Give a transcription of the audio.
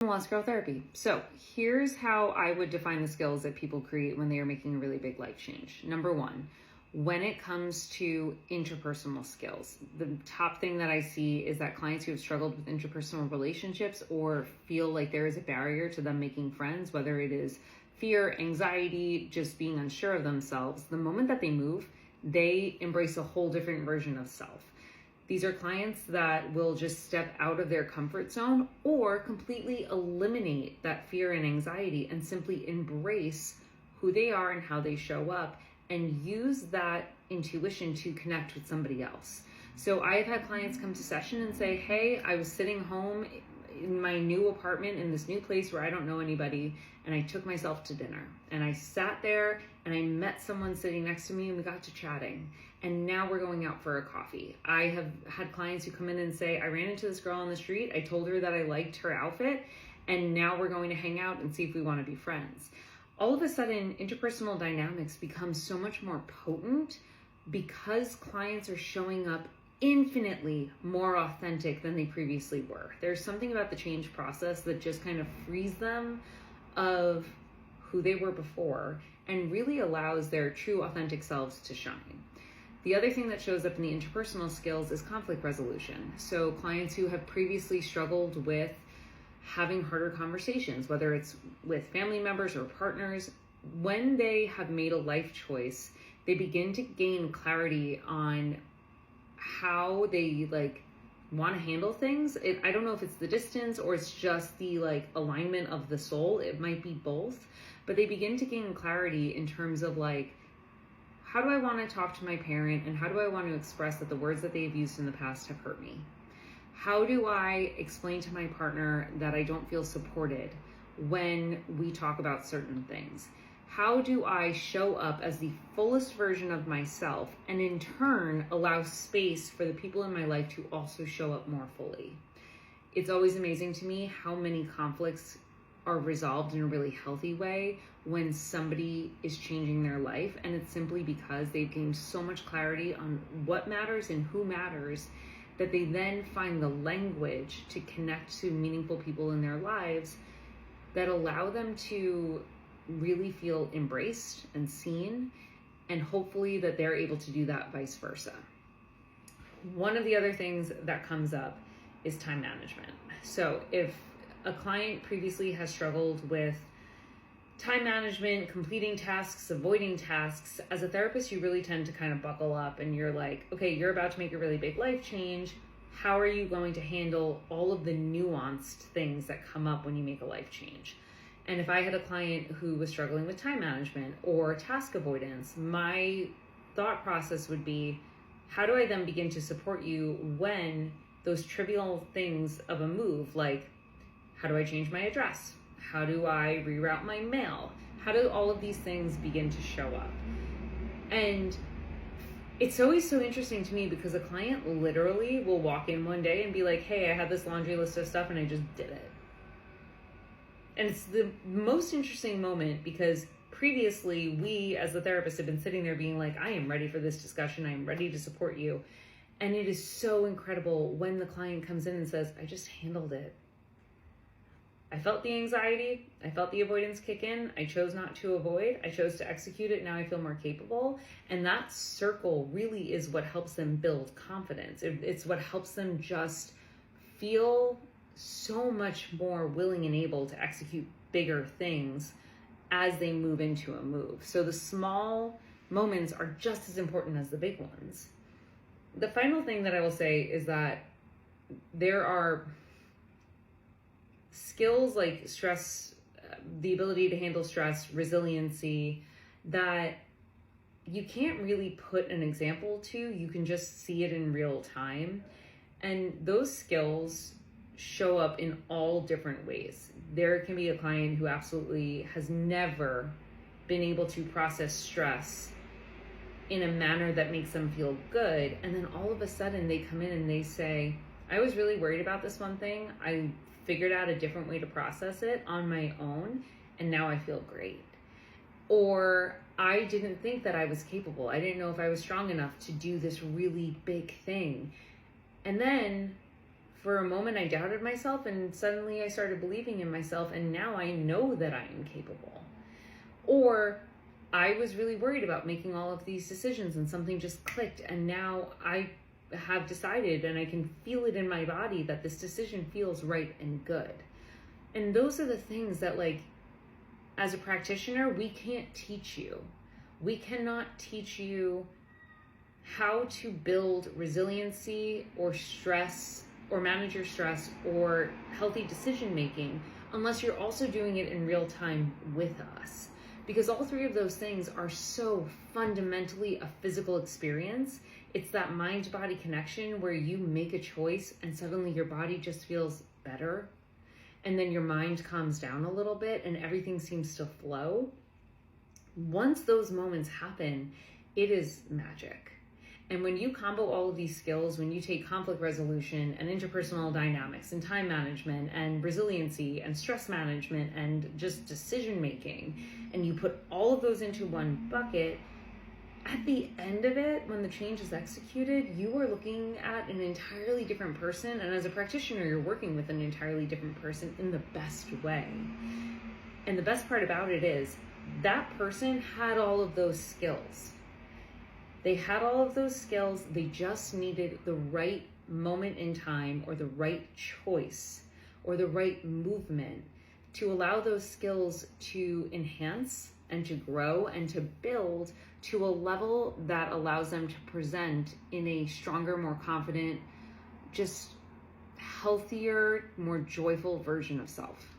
Lost Girl Therapy. So here's how I would define the skills that people create when they are making a really big life change. Number one, when it comes to interpersonal skills, the top thing that I see is that clients who have struggled with interpersonal relationships or feel like there is a barrier to them making friends, whether it is fear, anxiety, just being unsure of themselves, the moment that they move, they embrace a whole different version of self. These are clients that will just step out of their comfort zone or completely eliminate that fear and anxiety and simply embrace who they are and how they show up and use that intuition to connect with somebody else. So I've had clients come to session and say, hey, I was sitting home in my new apartment in this new place where I don't know anybody, and I took myself to dinner and I sat there and I met someone sitting next to me and we got to chatting, and now we're going out for a coffee. I have had clients who come in and say, I ran into this girl on the street, I told her that I liked her outfit, and now we're going to hang out and see if we want to be friends. All of a sudden, interpersonal dynamics become so much more potent because clients are showing up infinitely more authentic than they previously were. There's something about the change process that just kind of frees them of who they were before and really allows their true authentic selves to shine. The other thing that shows up in the interpersonal skills is conflict resolution. So clients who have previously struggled with having harder conversations, whether it's with family members or partners, when they have made a life choice, they begin to gain clarity on how they want to handle things. I don't know if it's the distance or it's just the alignment of the soul. It might be both, but they begin to gain clarity in terms of how do I want to talk to my parent and how do I want to express that the words that they've used in the past have hurt me? How do I explain to my partner that I don't feel supported when we talk about certain things? How do I show up as the fullest version of myself and in turn allow space for the people in my life to also show up more fully? It's always amazing to me how many conflicts are resolved in a really healthy way when somebody is changing their life, and it's simply because they've gained so much clarity on what matters and who matters that they then find the language to connect to meaningful people in their lives that allow them to really feel embraced and seen, and hopefully that they're able to do that vice versa. One of the other things that comes up is time management. So if a client previously has struggled with time management, completing tasks, avoiding tasks, as a therapist, you really tend to kind of buckle up and you're like, okay, you're about to make a really big life change. How are you going to handle all of the nuanced things that come up when you make a life change? And if I had a client who was struggling with time management or task avoidance, my thought process would be, how do I then begin to support you when those trivial things of a move, like how do I change my address? How do I reroute my mail? How do all of these things begin to show up? And it's always so interesting to me because a client literally will walk in one day and be like, hey, I had this laundry list of stuff and I just did it. And it's the most interesting moment because previously we as the therapist have been sitting there being like, I am ready for this discussion. I am ready to support you. And it is so incredible when the client comes in and says, I just handled it. I felt the anxiety. I felt the avoidance kick in. I chose not to avoid. I chose to execute it. Now I feel more capable. And that circle really is what helps them build confidence. It's what helps them just feel so much more willing and able to execute bigger things as they move into a move. So the small moments are just as important as the big ones. The final thing that I will say is that there are skills like stress, the ability to handle stress, resiliency, that you can't really put an example to. You can just see it in real time. And those skills show up in all different ways. There can be a client who absolutely has never been able to process stress in a manner that makes them feel good. And then all of a sudden they come in and they say, I was really worried about this one thing. I figured out a different way to process it on my own, and now I feel great. Or I didn't think that I was capable. I didn't know if I was strong enough to do this really big thing. And then for a moment I doubted myself, and suddenly I started believing in myself, and now I know that I am capable. Or I was really worried about making all of these decisions and something just clicked, and now I have decided and I can feel it in my body that this decision feels right and good. And those are the things that, like, as a practitioner, we can't teach you. We cannot teach you how to build resiliency or stress or manage your stress or healthy decision making unless you're also doing it in real time with us. Because all three of those things are so fundamentally a physical experience. It's that mind-body connection where you make a choice and suddenly your body just feels better. And then your mind calms down a little bit and everything seems to flow. Once those moments happen, it is magic. And when you combo all of these skills, when you take conflict resolution and interpersonal dynamics and time management and resiliency and stress management and just decision making, and you put all of those into one bucket, at the end of it, when the change is executed, you are looking at an entirely different person. And as a practitioner, you're working with an entirely different person in the best way. And the best part about it is that person had all of those skills. They had all of those skills. They just needed the right moment in time or the right choice or the right movement to allow those skills to enhance and to grow and to build to a level that allows them to present in a stronger, more confident, just healthier, more joyful version of self.